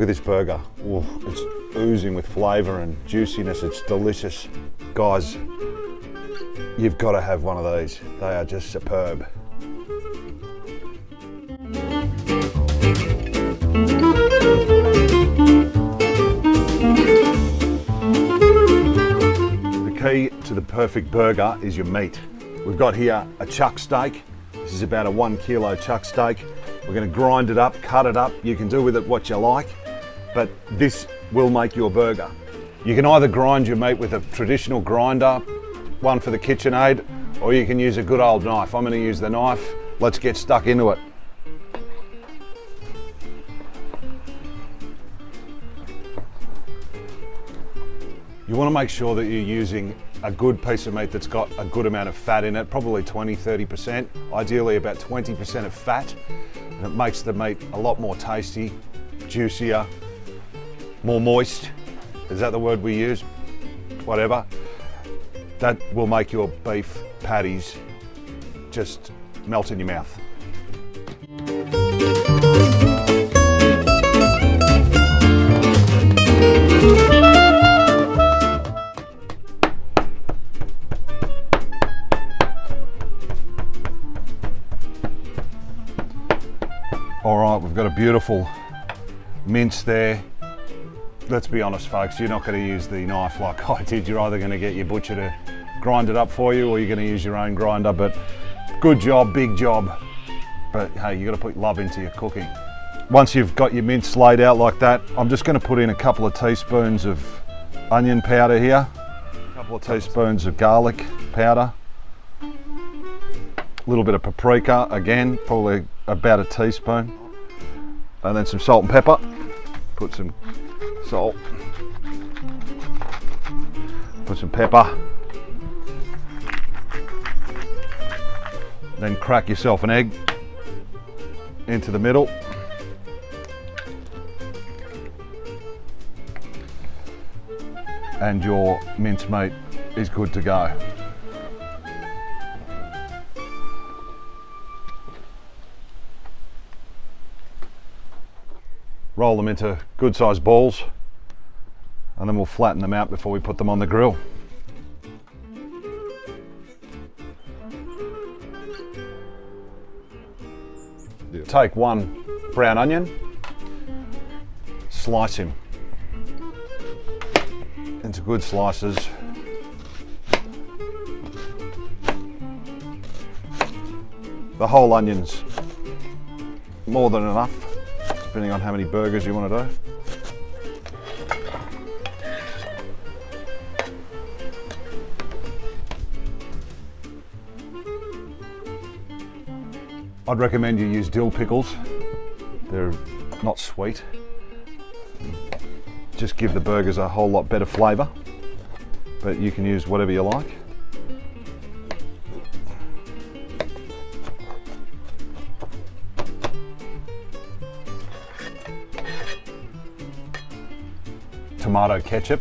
Look at this burger. Ooh, it's oozing with flavour and juiciness. It's delicious. Guys, you've got to have one of these. They are just superb. The key to the perfect burger is your meat. We've got here a chuck steak. This is about a 1 kilo chuck steak. We're going to grind it up, cut it up. You can do with it what you like, but this will make your burger. You can either grind your meat with a traditional grinder, one for the KitchenAid, or you can use a good old knife. I'm going to use the knife. Let's get stuck into it. You want to make sure that you're using a good piece of meat that's got a good amount of fat in it, probably 20–30%, ideally about 20% of fat, and it makes the meat a lot more tasty, juicier, more moist. Is that the word we use? Whatever. That will make your beef patties just melt in your mouth. All right, we've got a beautiful mince there. Let's be honest, folks, you're not going to use the knife like I did. You're either going to get your butcher to grind it up for you, or you're going to use your own grinder. But good job, big job. But hey, you got to put love into your cooking. Once you've got your mince laid out like that, I'm just going to put in a couple of teaspoons of onion powder here, a couple of teaspoons of garlic powder, a little bit of paprika, again, probably about a teaspoon, and then some salt and pepper. Put some salt, put some pepper, then crack yourself an egg into the middle. And your mincemeat is good to go. Roll them into good sized balls, and then we'll flatten them out before we put them on the grill. Take one brown onion, slice him into good slices. The whole onion's more than enough, depending on how many burgers you want to do. I'd recommend you use dill pickles. They're not sweet. Just give the burgers a whole lot better flavour, but you can use whatever you like. Tomato ketchup.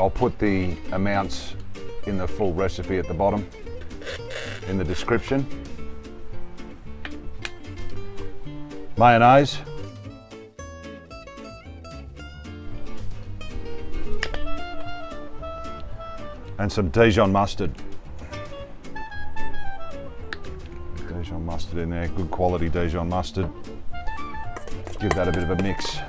I'll put the amounts in the full recipe at the bottom in the description. Mayonnaise. And some Dijon mustard. Dijon mustard in there, good quality Dijon mustard. Give that a bit of a mix.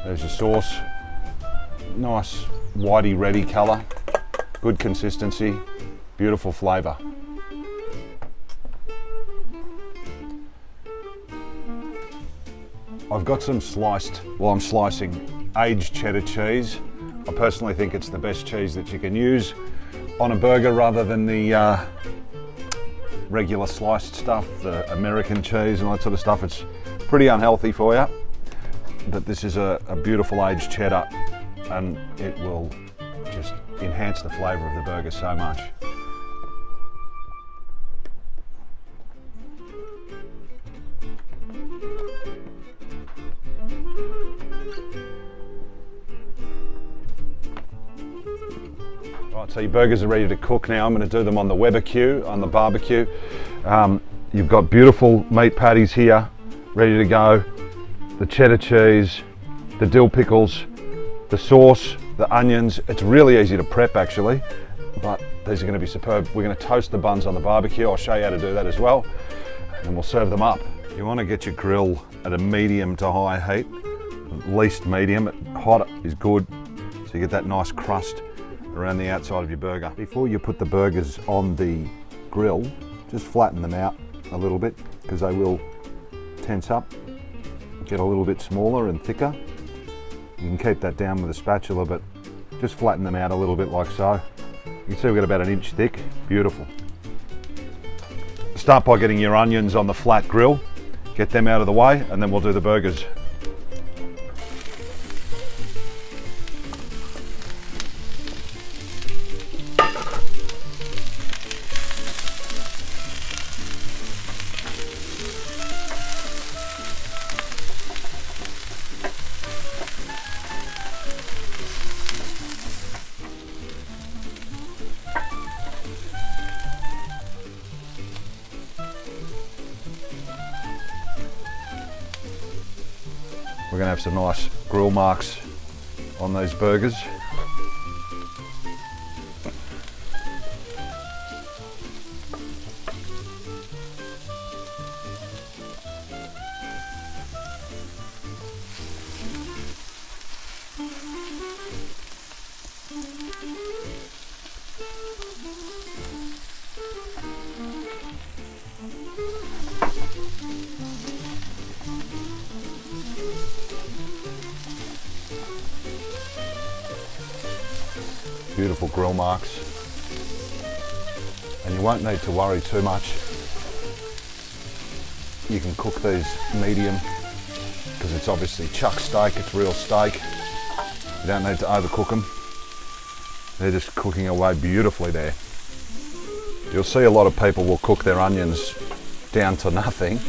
There's your sauce. Nice whitey reddy colour, good consistency, beautiful flavour. I've got some sliced, well, I'm slicing aged cheddar cheese. I personally think it's the best cheese that you can use on a burger rather than the regular sliced stuff, the American cheese and all that sort of stuff. It's pretty unhealthy for you, but this is a beautiful aged cheddar, and it will just enhance the flavour of the burger so much. So your burgers are ready to cook now. I'm going to do them on the Weber-Q, on the barbecue. You've got beautiful meat patties here, ready to go. The cheddar cheese, the dill pickles, the sauce, the onions. It's really easy to prep actually, but these are going to be superb. We're going to toast the buns on the barbecue. I'll show you how to do that as well, and we'll serve them up. You want to get your grill at a medium to high heat, at least medium. Hot is good, so you get that nice crust around the outside of your burger. Before you put the burgers on the grill, just flatten them out a little bit, because they will tense up, get a little bit smaller and thicker. You can keep that down with a spatula, but just flatten them out a little bit like so. You can see we've got about an inch thick. Beautiful. Start by getting your onions on the flat grill, get them out of the way, and then we'll do the burgers. We're going to have some nice grill marks on these burgers. Beautiful grill marks, and you won't need to worry too much. You can cook these medium because it's obviously chuck steak, it's real steak. You don't need to overcook them. They're just cooking away beautifully there. You'll see a lot of people will cook their onions down to nothing.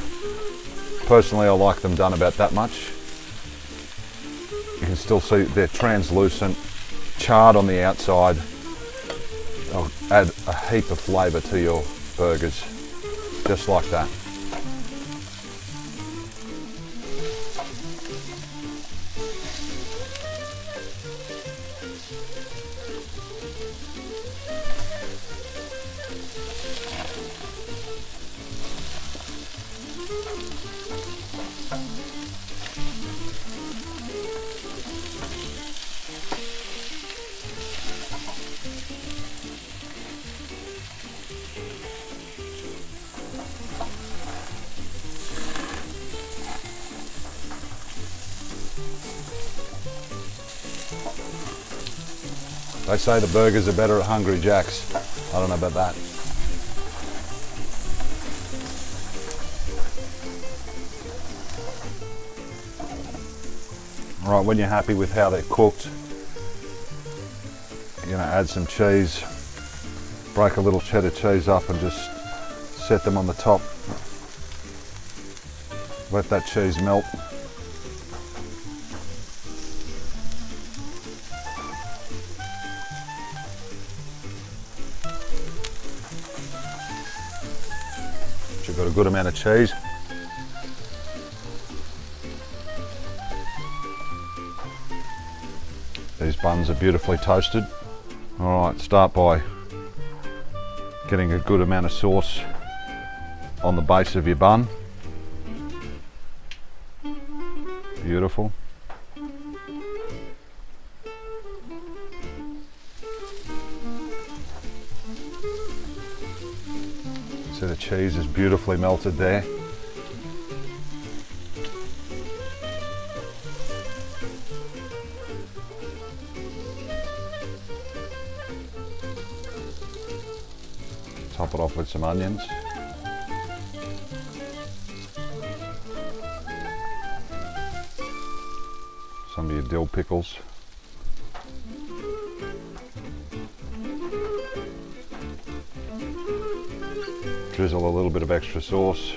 Personally, I like them done about that much. You can still see they're translucent, charred on the outside. I'll add a heap of flavour to your burgers, just like that. They say the burgers are better at Hungry Jack's. I don't know about that. All right, when you're happy with how they're cooked, you're gonna add some cheese, break a little cheddar cheese up and just set them on the top. Let that cheese melt. You've got a good amount of cheese. These buns are beautifully toasted. All right, start by getting a good amount of sauce on the base of your bun. Beautiful. So the cheese is beautifully melted there. Top it off with some onions. Some of your dill pickles. Drizzle a little bit of extra sauce.